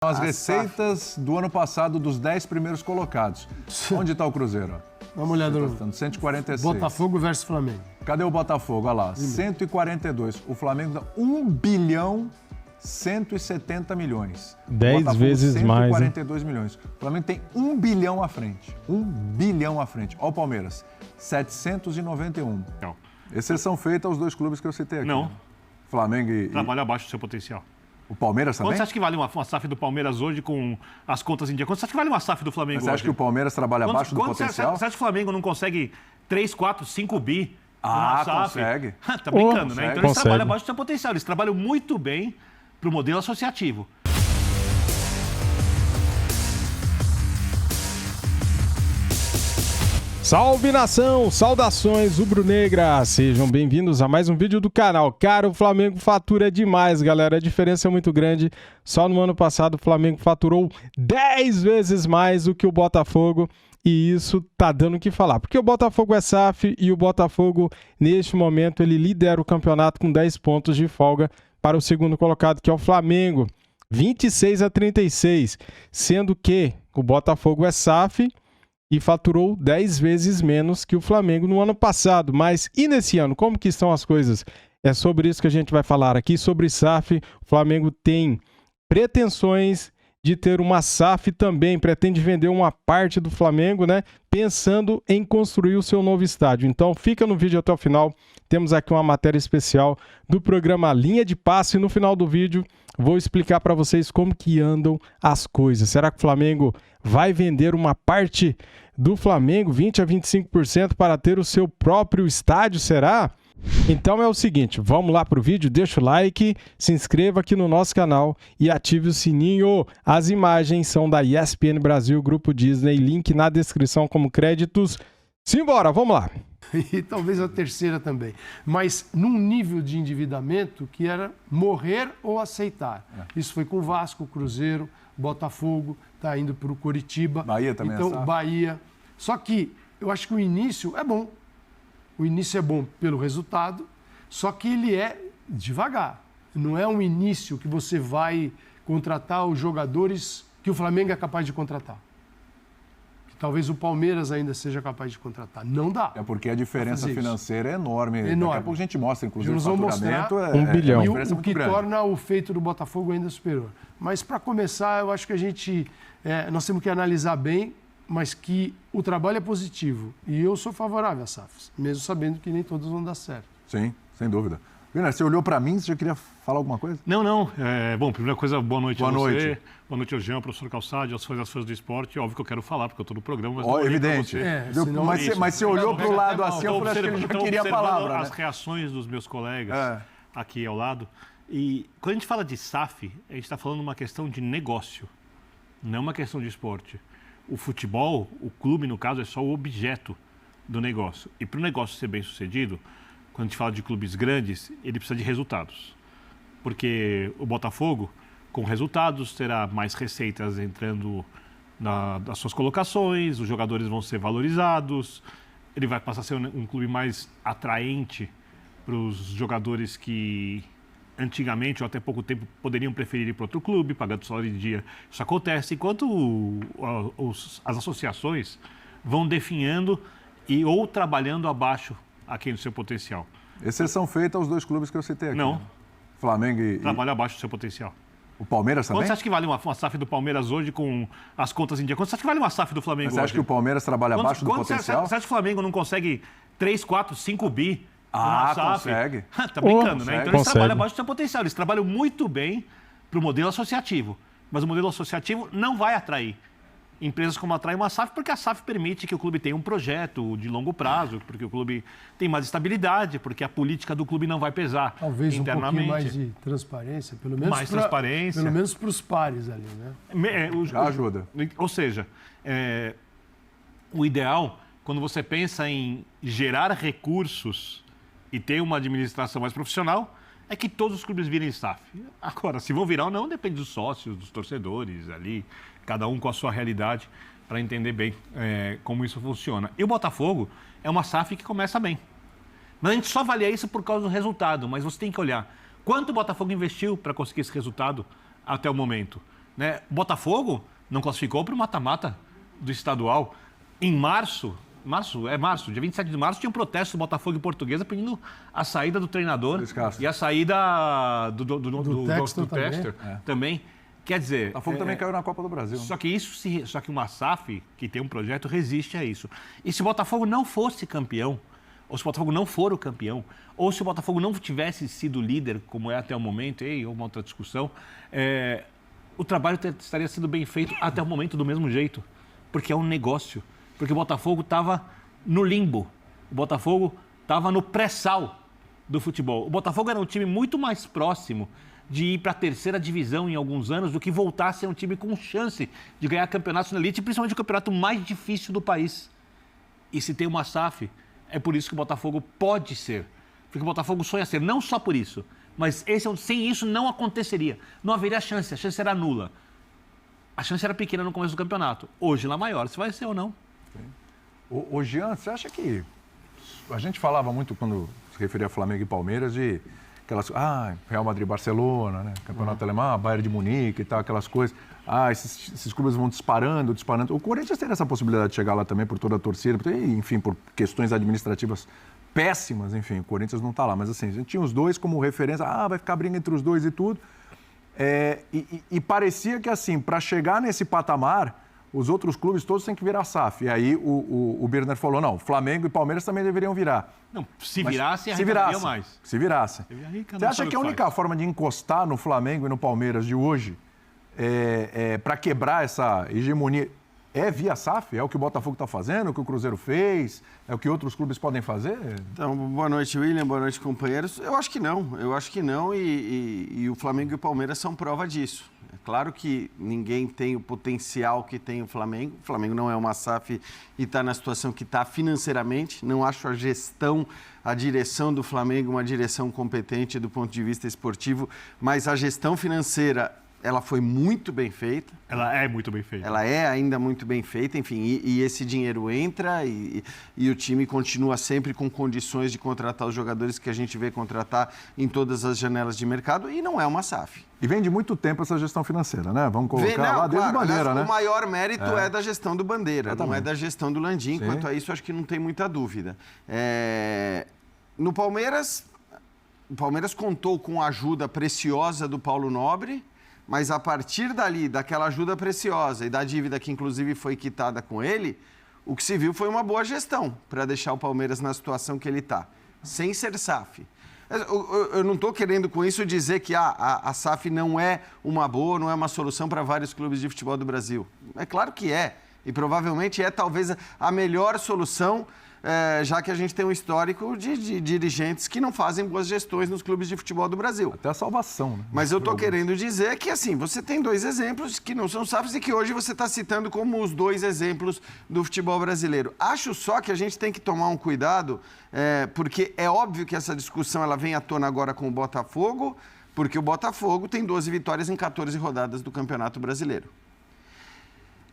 As receitas do ano passado dos 10 primeiros colocados. Onde está o Cruzeiro? Dá uma olhada no 146. Botafogo versus Flamengo. Cadê o Botafogo? Olha lá, 142. O Flamengo dá 1 bilhão 170 milhões. 10 vezes mais. 142 milhões. O Flamengo tem 1 bilhão à frente. 1 bilhão à frente. Olha o Palmeiras, 791. Não. Exceção feita aos dois clubes que eu citei aqui. Não. Né? Flamengo e... Trabalha abaixo do seu potencial. O Palmeiras também? Quanto você acha que vale uma SAF do Palmeiras hoje com as contas em dia? Quanto você acha que vale uma SAF do Flamengo Mas você acha hoje? que o Palmeiras trabalha abaixo do potencial? Você acha que o Flamengo não consegue 3, 4, 5 bi? Ah, numa SAF? consegue. Tá brincando, né? Consegue. Então eles trabalham abaixo do seu potencial. Eles trabalham muito bem para o modelo associativo. Salve nação, saudações rubro-negra, sejam bem-vindos a mais um vídeo do canal. Cara, o Flamengo fatura demais, galera, a diferença é muito grande. Só no ano passado o Flamengo faturou 10 vezes mais do que o Botafogo e isso tá dando o que falar. Porque o Botafogo é SAF e o Botafogo, neste momento, ele lidera o campeonato com 10 pontos de folga para o segundo colocado, que é o Flamengo, 26 a 36, sendo que o Botafogo é SAF e faturou 10 vezes menos que o Flamengo no ano passado. Mas e nesse ano? Como que estão as coisas? É sobre isso que a gente vai falar aqui, sobre SAF. O Flamengo tem pretensões de ter uma SAF também, pretende vender uma parte do Flamengo, né? Pensando em construir o seu novo estádio. Então fica no vídeo até o final. Temos aqui uma matéria especial do programa Linha de Passe. No final do vídeo vou explicar para vocês como que andam as coisas. Será que o Flamengo vai vender uma parte do Flamengo, 20 a 25%, para ter o seu próprio estádio, será? Então é o seguinte, vamos lá para o vídeo, deixa o like, se inscreva aqui no nosso canal e ative o sininho. As imagens são da ESPN Brasil, Grupo Disney, link na descrição como créditos. Simbora, vamos lá. E talvez a terceira também. Mas num nível de endividamento que era morrer ou aceitar. Isso foi com o Vasco, Cruzeiro, Botafogo, está indo para o Coritiba. Bahia também então, é SAF. Bahia. Só que eu acho que o início é bom. O início é bom pelo resultado, só que ele é devagar. Não é um início que você vai contratar os jogadores que o Flamengo é capaz de contratar. Que talvez o Palmeiras ainda seja capaz de contratar. Não dá. É porque a diferença financeira é enorme. Enorme. Daqui a pouco a gente mostra, inclusive, Nós o vamos faturamento. mostrar 1 bilhão. E a diferença é o muito que grande. torna o feito do Botafogo ainda superior. Mas para começar, eu acho que nós temos que analisar bem, mas que o trabalho é positivo. E eu sou favorável às SAFs, mesmo sabendo que nem todas vão dar certo. Sim, sem dúvida. Wiener, você olhou para mim, você já queria falar alguma coisa? Não. Bom, primeira coisa, boa noite Boa a você. noite. Boa noite ao Jean, ao professor Calçade, aos fãs do esporte. Óbvio que eu quero falar, porque eu estou no programa. Mas não olhei pra Evidente. você. senão- Mas você olhou para o lado assim, eu falei, acho que ele já queria a palavra. As Né? reações dos meus colegas aqui ao lado. E quando a gente fala de SAF, a gente está falando de uma questão de negócio, não é uma questão de esporte. O futebol, o clube, no caso, é só o objeto do negócio. E para o negócio ser bem sucedido, quando a gente fala de clubes grandes, ele precisa de resultados. Porque o Botafogo, com resultados, terá mais receitas entrando das suas colocações, os jogadores vão ser valorizados, ele vai passar a ser um clube mais atraente para os jogadores que antigamente ou até pouco tempo poderiam preferir ir para outro clube, pagando salário de dia. Isso acontece enquanto as associações vão definhando ou trabalhando abaixo aqui do seu potencial. Exceção feita aos dois clubes que eu citei aqui. Não. Né? Flamengo e... Trabalha abaixo do seu potencial. O Palmeiras também? Quanto você acha que vale uma SAF do Palmeiras hoje com as contas em dia? Quanto você acha que vale uma SAF do Flamengo Mas você acha hoje? que o Palmeiras trabalha abaixo do potencial? Você acha que o Flamengo não consegue 3, 4, 5 bi? Ah, numa SAF? consegue. Tá brincando, né? Então eles trabalham abaixo do seu potencial. Eles trabalham muito bem para o modelo associativo. Mas o modelo associativo não vai atrair empresas como atrai uma SAF, porque a SAF permite que o clube tenha um projeto de longo prazo, porque o clube tem mais estabilidade, porque a política do clube não vai pesar Talvez internamente. um pouquinho mais de transparência, pelo menos Mais transparência. Pelo menos para os pares ali, né? Já ajuda. Ou seja, o ideal, quando você pensa em gerar recursos e ter uma administração mais profissional, é que todos os clubes virem SAF. Agora, se vão virar ou não, depende dos sócios, dos torcedores ali, cada um com a sua realidade, para entender bem como isso funciona. E o Botafogo é uma SAF que começa bem. Mas a gente só avalia isso por causa do resultado, mas você tem que olhar quanto o Botafogo investiu para conseguir esse resultado até o momento. Né? O Botafogo não classificou para o mata-mata do estadual. Em março, dia 27 de março, tinha um protesto do Botafogo e Portuguesa pedindo a saída do treinador e a saída do Textor também. Quer dizer... O Botafogo também caiu na Copa do Brasil. Só que uma SAF, que tem um projeto, resiste a isso. E se o Botafogo não fosse campeão, ou se o Botafogo não for o campeão, ou se o Botafogo não tivesse sido líder, como é até o momento, ou uma outra discussão, o trabalho estaria sendo bem feito até o momento do mesmo jeito. Porque é um negócio. Porque o Botafogo estava no limbo. O Botafogo estava no pré-sal do futebol. O Botafogo era um time muito mais próximo de ir para a terceira divisão em alguns anos do que voltar a ser um time com chance de ganhar campeonatos na elite, principalmente o campeonato mais difícil do país. E se tem uma SAF, é por isso que o Botafogo pode ser. Porque o Botafogo sonha ser, não só por isso, mas sem isso não aconteceria. Não haveria chance, a chance era nula. A chance era pequena no começo do campeonato. Hoje ela é maior, se vai ser ou não. Ô Jean, você acha que... A gente falava muito quando se referia a Flamengo e Palmeiras de aquelas... Real Madrid, Barcelona, né? Campeonato alemão, Bayern de Munique e tal, aquelas coisas. Esses clubes vão disparando. O Corinthians tem essa possibilidade de chegar lá também por toda a torcida, enfim, por questões administrativas péssimas, enfim, o Corinthians não está lá. Mas assim, a gente tinha os dois como referência, vai ficar briga entre os dois e tudo. E parecia que, assim, para chegar nesse patamar, os outros clubes todos têm que virar SAF. E aí o Birner falou, não, Flamengo e Palmeiras também deveriam virar. Não, se virassem, arrecadariam mais. Se virassem. Você acha que a única forma de encostar no Flamengo e no Palmeiras de hoje para quebrar essa hegemonia é via SAF? É o que o Botafogo está fazendo, é o que o Cruzeiro fez, é o que outros clubes podem fazer? Então, boa noite, William, boa noite, companheiros. Eu acho que não, e o Flamengo e o Palmeiras são prova disso. É claro que ninguém tem o potencial que tem o Flamengo não é uma SAF e está na situação que está financeiramente, não acho a direção do Flamengo uma direção competente do ponto de vista esportivo, mas a gestão financeira ela foi muito bem feita. Ela é muito bem feita. Ela é ainda muito bem feita, enfim, e esse dinheiro entra e o time continua sempre com condições de contratar os jogadores que a gente vê contratar em todas as janelas de mercado e não é uma SAF. E vem de muito tempo essa gestão financeira, né? Vamos colocar lá desde o Bandeira, né? O maior mérito é da gestão do Bandeira, não é da gestão do Landim. Sim. Quanto a isso, acho que não tem muita dúvida. No Palmeiras, o Palmeiras contou com a ajuda preciosa do Paulo Nobre, mas a partir dali, daquela ajuda preciosa e da dívida que inclusive foi quitada com ele, o que se viu foi uma boa gestão para deixar o Palmeiras na situação que ele está, sem ser SAF. Eu não estou querendo com isso dizer que a SAF não é uma boa, não é uma solução para vários clubes de futebol do Brasil. É claro que é, e provavelmente é talvez a melhor solução, já que a gente tem um histórico de dirigentes que não fazem boas gestões nos clubes de futebol do Brasil. Até a salvação, né? Mas eu estou querendo dizer que, assim, você tem dois exemplos que não são SAFs e que hoje você está citando como os dois exemplos do futebol brasileiro. Acho só que a gente tem que tomar um cuidado, porque é óbvio que essa discussão ela vem à tona agora com o Botafogo, porque o Botafogo tem 12 vitórias em 14 rodadas do Campeonato Brasileiro.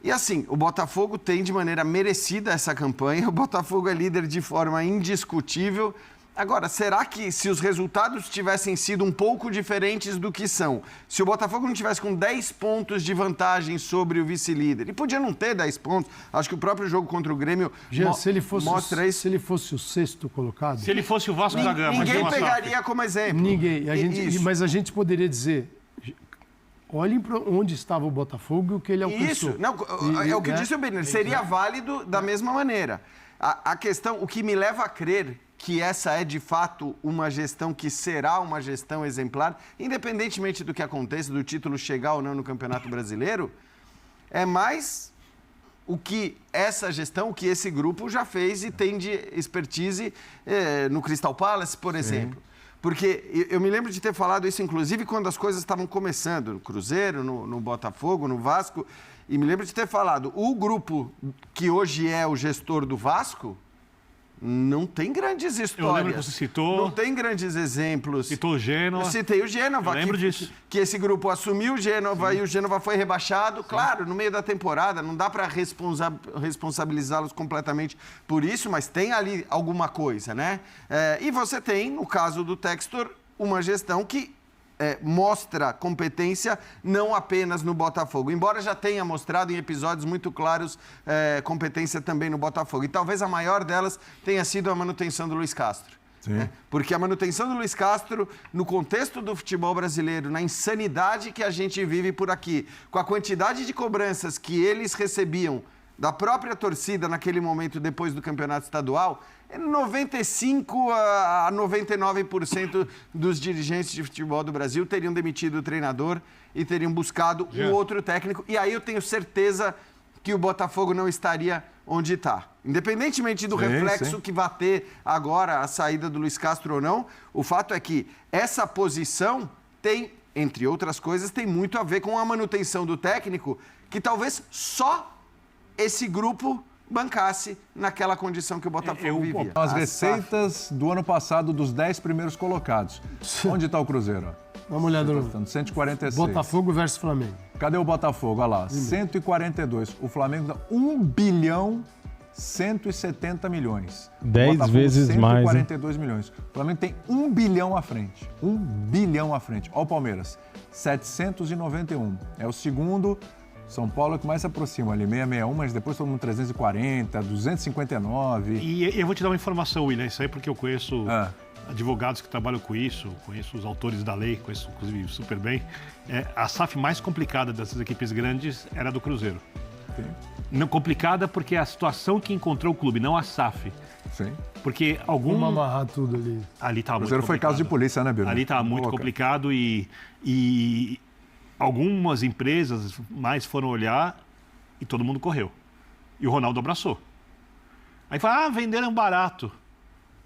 E assim, o Botafogo tem de maneira merecida essa campanha, o Botafogo é líder de forma indiscutível. Agora, será que se os resultados tivessem sido um pouco diferentes do que são, se o Botafogo não tivesse com 10 pontos de vantagem sobre o vice-líder, e podia não ter 10 pontos, acho que o próprio jogo contra o Grêmio mostra isso. Se ele fosse o sexto colocado... Se ele fosse o Vasco da Gama... Ninguém pegaria como exemplo. Ninguém. Mas a gente poderia dizer... Olhem para onde estava o Botafogo e o que ele alcançou. Isso, não, é o que disse o Birner, seria válido da mesma maneira. A questão, o que me leva a crer que essa é de fato uma gestão que será uma gestão exemplar, independentemente do que aconteça, do título chegar ou não no Campeonato Brasileiro, é mais o que essa gestão, o que esse grupo já fez e tem de expertise no Crystal Palace, por exemplo. Porque eu me lembro de ter falado isso, inclusive, quando as coisas estavam começando, no Cruzeiro, no Botafogo, no Vasco, e me lembro de ter falado, o grupo que hoje é o gestor do Vasco não tem grandes histórias. Eu lembro que você citou. Não tem grandes exemplos. Citou o Gênova. Eu citei o Gênova. Eu lembro disso. Que esse grupo assumiu o Gênova e o Gênova foi rebaixado. Sim. Claro, no meio da temporada, não dá para responsabilizá-los completamente por isso, mas tem ali alguma coisa, né? E você tem, no caso do Textor, uma gestão que mostra competência não apenas no Botafogo, embora já tenha mostrado em episódios muito claros competência também no Botafogo. E talvez a maior delas tenha sido a manutenção do Luiz Castro. Porque a manutenção do Luiz Castro, no contexto do futebol brasileiro, na insanidade que a gente vive por aqui, com a quantidade de cobranças que eles recebiam da própria torcida naquele momento depois do campeonato estadual, 95% a 99% dos dirigentes de futebol do Brasil teriam demitido o treinador e teriam buscado um outro técnico. E aí eu tenho certeza que o Botafogo não estaria onde está. Independentemente do reflexo que vai ter agora a saída do Luiz Castro ou não, o fato é que essa posição tem, entre outras coisas, tem muito a ver com a manutenção do técnico, que talvez só esse grupo bancasse naquela condição que o Botafogo vivia. As receitas do ano passado dos 10 primeiros colocados. Onde está o Cruzeiro? Dá uma olhada no 146. Botafogo versus Flamengo. Cadê o Botafogo? Olha lá, 142. O Flamengo dá 1 bilhão 170 milhões. 10 vezes mais. 142 milhões. O Flamengo tem 1 bilhão à frente. 1 bilhão à frente. Olha o Palmeiras, 791. É o segundo. São Paulo é que mais se aproxima ali, 661, mas depois todo mundo 340, 259. E eu vou te dar uma informação, William, isso aí porque eu conheço advogados que trabalham com isso, conheço os autores da lei, conheço inclusive super bem. A SAF mais complicada dessas equipes grandes era a do Cruzeiro. Sim. Não complicada porque é a situação que encontrou o clube, não a SAF. Sim. Porque Vamos amarrar tudo ali. Ali estava muito Cruzeiro complicado. foi caso de polícia, né, Biro? Ali estava muito complicado e algumas empresas mais foram olhar e todo mundo correu. E o Ronaldo abraçou. Aí fala, venderam barato. O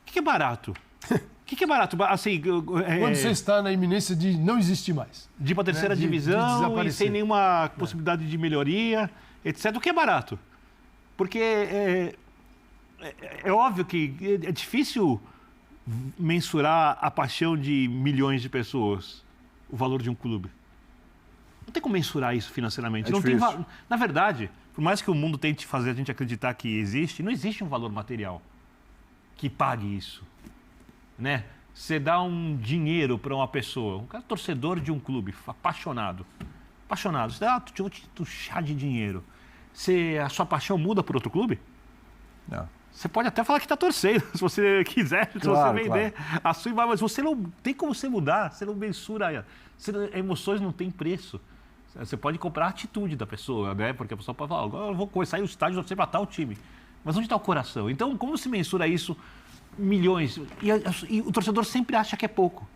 que é barato? O que é barato? Assim, Quando você está na iminência de não existir mais. de ir para a terceira de divisão e desaparecer. sem nenhuma possibilidade de melhoria, etc. O que é barato? Porque é óbvio que é difícil mensurar a paixão de milhões de pessoas, o valor de um clube. Não tem como mensurar isso financeiramente. Não tem Na verdade, por mais que o mundo tente fazer a gente acreditar que existe, não existe um valor material que pague isso. Né? Você dá um dinheiro para uma pessoa, um cara torcedor de um clube, apaixonado. Você dá um chá de dinheiro. A sua paixão muda por outro clube? Não. Você pode até falar que está torcendo, se você quiser, se você vender a sua imagem, mas você não tem como você mudar, você não mensura. Emoções não têm preço. Você pode comprar a atitude da pessoa, né? Porque a pessoa pode falar, agora eu vou sair do estádio e você para tal time. Mas onde está o coração? Então, como se mensura isso? Milhões. E o torcedor sempre acha que é pouco.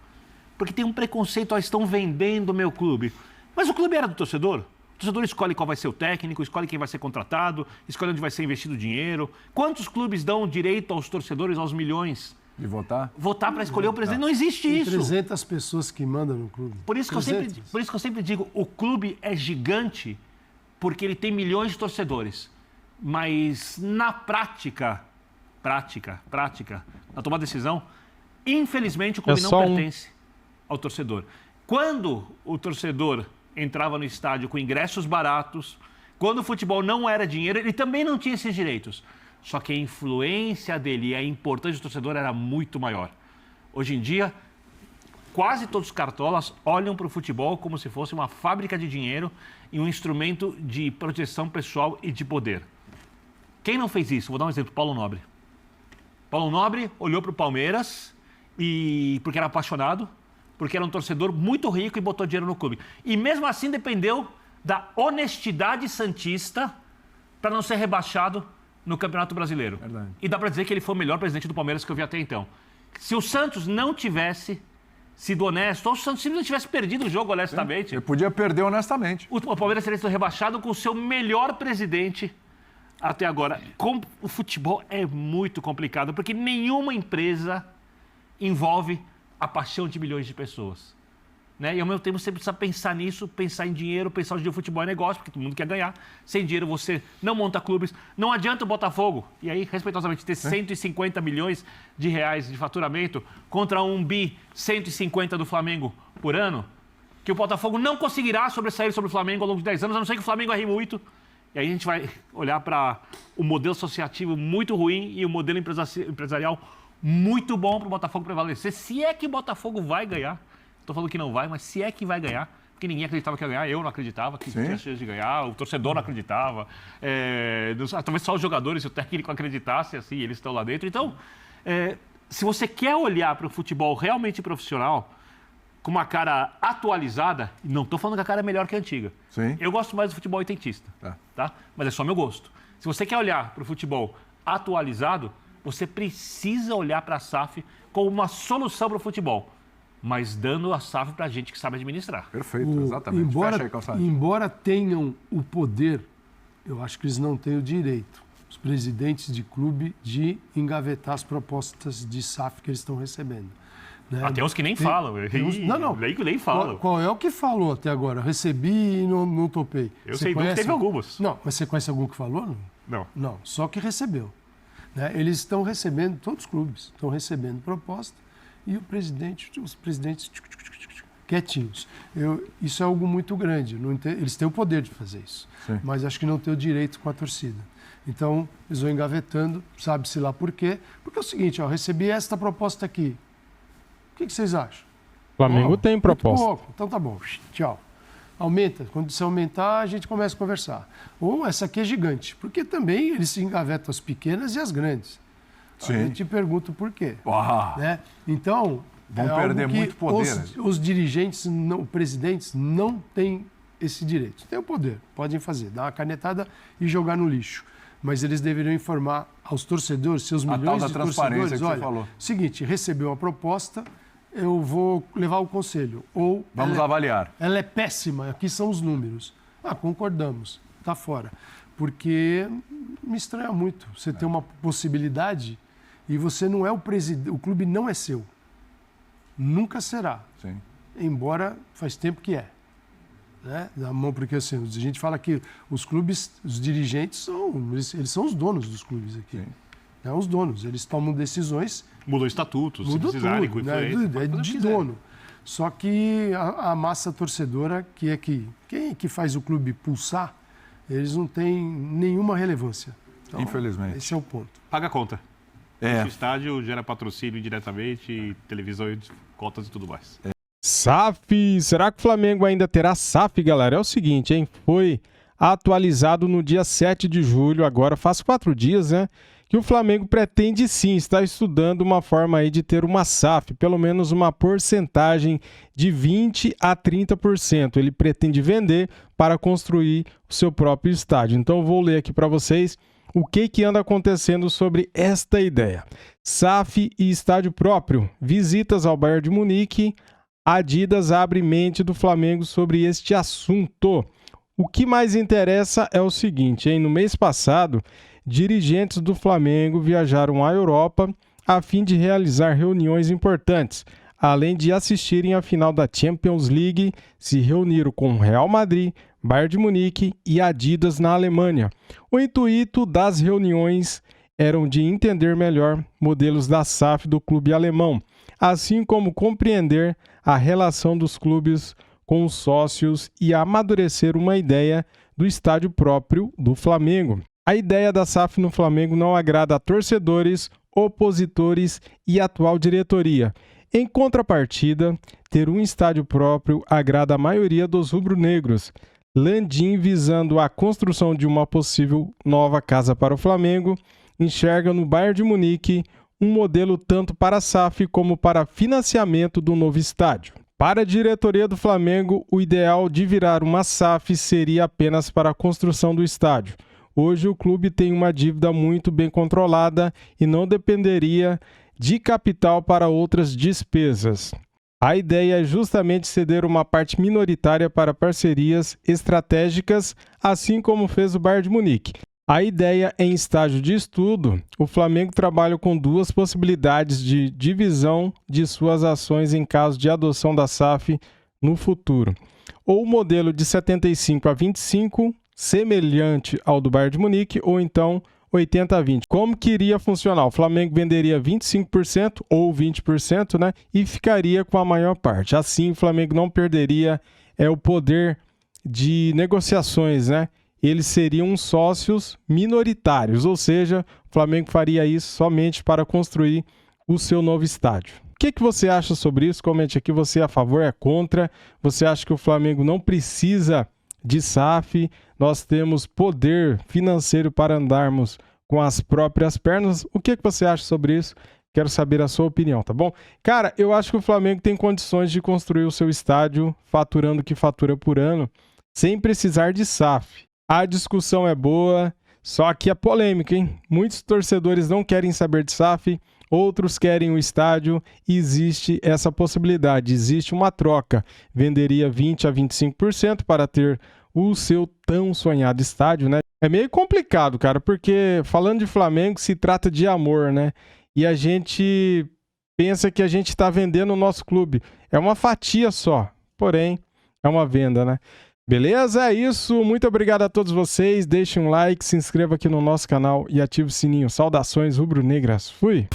Porque tem um preconceito, estão vendendo o meu clube. Mas o clube era do torcedor. O torcedor escolhe qual vai ser o técnico, escolhe quem vai ser contratado, escolhe onde vai ser investido o dinheiro. Quantos clubes dão direito aos torcedores, aos milhões? De votar? Votar para escolher o presidente. Não existe isso. 300 pessoas que mandam no clube. Por isso que eu sempre digo, o clube é gigante porque ele tem milhões de torcedores. Mas na prática, na tomar decisão, infelizmente o clube não pertence ao torcedor. Quando o torcedor entrava no estádio com ingressos baratos, quando o futebol não era dinheiro, ele também não tinha esses direitos. Só que a influência dele e a importância do torcedor era muito maior. Hoje em dia, quase todos os cartolas olham para o futebol como se fosse uma fábrica de dinheiro e um instrumento de proteção pessoal e de poder. Quem não fez isso? Vou dar um exemplo, Paulo Nobre. Paulo Nobre olhou para o Palmeiras porque era apaixonado, porque era um torcedor muito rico e botou dinheiro no clube. E mesmo assim dependeu da honestidade santista para não ser rebaixado no Campeonato Brasileiro. Verdade. E dá para dizer que ele foi o melhor presidente do Palmeiras que eu vi até então. Se o Santos não tivesse sido honesto, ou se o Santos simplesmente tivesse perdido o jogo honestamente... Ele podia perder honestamente. O Palmeiras teria sido rebaixado com o seu melhor presidente até agora. O futebol é muito complicado, porque nenhuma empresa envolve a paixão de milhões de pessoas. Né? E ao mesmo tempo você precisa pensar nisso, pensar em dinheiro, pensar que o futebol é negócio, porque todo mundo quer ganhar. Sem dinheiro você não monta clubes. Não adianta o Botafogo, e aí, respeitosamente, ter 150 milhões de reais de faturamento contra 1.150 do Flamengo por ano, que o Botafogo não conseguirá sobressair sobre o Flamengo ao longo de 10 anos, a não ser que o Flamengo erre muito. E aí a gente vai olhar para o modelo associativo muito ruim e o modelo empresarial muito bom para o Botafogo prevalecer. Se é que o Botafogo vai ganhar Estou falando que não vai, mas se é que vai ganhar, porque ninguém acreditava que ia ganhar, eu não acreditava que tinha chance de ganhar, o torcedor não acreditava, talvez só os jogadores e o técnico acreditassem, assim, eles estão lá dentro. Então, se você quer olhar para o futebol realmente profissional, com uma cara atualizada, não estou falando que a cara é melhor que a antiga. Sim. Eu gosto mais do futebol oitentista, tá? Mas é só meu gosto. Se você quer olhar para o futebol atualizado, você precisa olhar para a SAF como uma solução para o futebol, mas dando a SAF para a gente que sabe administrar. Perfeito, exatamente. Embora tenham o poder, eu acho que eles não têm o direito, os presidentes de clube, de engavetar as propostas de SAF que eles estão recebendo. Né? Tem uns que nem falam. Não. Nem falam. Qual é o que falou até agora? Recebi e não topei. Eu sei que teve algumas. Não, mas você conhece algum que falou? Não. Não, só que recebeu. Né? Eles estão recebendo, todos os clubes estão recebendo proposta e os presidentes quietinhos. Isso é algo muito grande. Eles têm o poder de fazer isso, mas acho que não têm o direito com a torcida. Então, eles vão engavetando, sabe-se lá por quê. Porque é o seguinte, recebi esta proposta aqui. O que vocês acham? O Flamengo tem proposta. Pouco. Então tá bom, tchau. Aumenta. Quando você aumentar, a gente começa a conversar. Ou essa aqui é gigante. Porque também eles se engavetam as pequenas e as grandes. Sim. A gente pergunta o porquê. Né? Então, vão perder muito poder. Os dirigentes, os presidentes, não têm esse direito. Têm o poder, podem fazer, dar uma canetada e jogar no lixo. Mas eles deveriam informar aos torcedores, seus milhões de torcedores, olha, seguinte, recebeu uma proposta, eu vou levar o conselho. Ou vamos avaliar. Ela é péssima, aqui são os números. Concordamos, está fora. Porque me estranha muito. Você tem uma possibilidade e você não é o presidente, o clube não é seu. Nunca será. Sim. Embora faz tempo que é. Né? Porque assim, a gente fala que os clubes, os dirigentes, eles são os donos dos clubes aqui. É os donos, eles tomam decisões. Mudam estatutos, se precisarem, com influência. É de dono. Só que a massa torcedora, quem que faz o clube pulsar, eles não têm nenhuma relevância. Então, infelizmente. Esse é o ponto. Paga a conta. O estádio gera patrocínio diretamente, televisões, cotas e tudo mais. SAF, será que o Flamengo ainda terá SAF, galera? É o seguinte, hein? Foi atualizado no dia 7 de julho, agora faz 4 dias, né? Que o Flamengo pretende sim estar estudando uma forma aí de ter uma SAF, pelo menos uma porcentagem de 20% a 30%. Ele pretende vender para construir o seu próprio estádio. Então eu vou ler aqui para vocês o que anda acontecendo sobre esta ideia. SAF e estádio próprio, visitas ao Bayern de Munique. Adidas abre mente do Flamengo sobre este assunto. O que mais interessa é o seguinte, hein? No mês passado, dirigentes do Flamengo viajaram à Europa a fim de realizar reuniões importantes. Além de assistirem à final da Champions League, se reuniram com Real Madrid, Bayern de Munique e Adidas na Alemanha. O intuito das reuniões era de entender melhor modelos da SAF do clube alemão, assim como compreender a relação dos clubes com os sócios e amadurecer uma ideia do estádio próprio do Flamengo. A ideia da SAF no Flamengo não agrada a torcedores, opositores e atual diretoria. Em contrapartida, ter um estádio próprio agrada a maioria dos rubro-negros. Landim, visando a construção de uma possível nova casa para o Flamengo, enxerga no Bayern de Munique um modelo tanto para a SAF como para financiamento do novo estádio. Para a diretoria do Flamengo, o ideal de virar uma SAF seria apenas para a construção do estádio. Hoje o clube tem uma dívida muito bem controlada e não dependeria de capital para outras despesas. A ideia é justamente ceder uma parte minoritária para parcerias estratégicas, assim como fez o Bayern de Munique. A ideia em estágio de estudo, o Flamengo trabalha com 2 possibilidades de divisão de suas ações em caso de adoção da SAF no futuro. Ou o modelo de 75 a 25, semelhante ao do Bayern de Munique, ou então 80 a 20. Como que iria funcionar? O Flamengo venderia 25% ou 20%, né? E ficaria com a maior parte. Assim, o Flamengo não perderia o poder de negociações, né? Eles seriam sócios minoritários, ou seja, o Flamengo faria isso somente para construir o seu novo estádio. O que você acha sobre isso? Comente aqui, você é a favor, é contra? Você acha que o Flamengo não precisa de SAF? Nós temos poder financeiro para andarmos com as próprias pernas? O que você acha sobre isso? Quero saber a sua opinião, tá bom? Cara, eu acho que o Flamengo tem condições de construir o seu estádio faturando o que fatura por ano, sem precisar de SAF. A discussão é boa, só que é polêmica, hein? Muitos torcedores não querem saber de SAF, outros querem o estádio, e existe essa possibilidade, existe uma troca. Venderia 20% a 25% para ter o seu tão sonhado estádio, né? É meio complicado, cara, porque falando de Flamengo se trata de amor, né? E a gente pensa que a gente está vendendo o nosso clube. É uma fatia só, porém é uma venda, né? Beleza? É isso. Muito obrigado a todos vocês. Deixem um like, se inscreva aqui no nosso canal e ative o sininho. Saudações rubro-negras. Fui!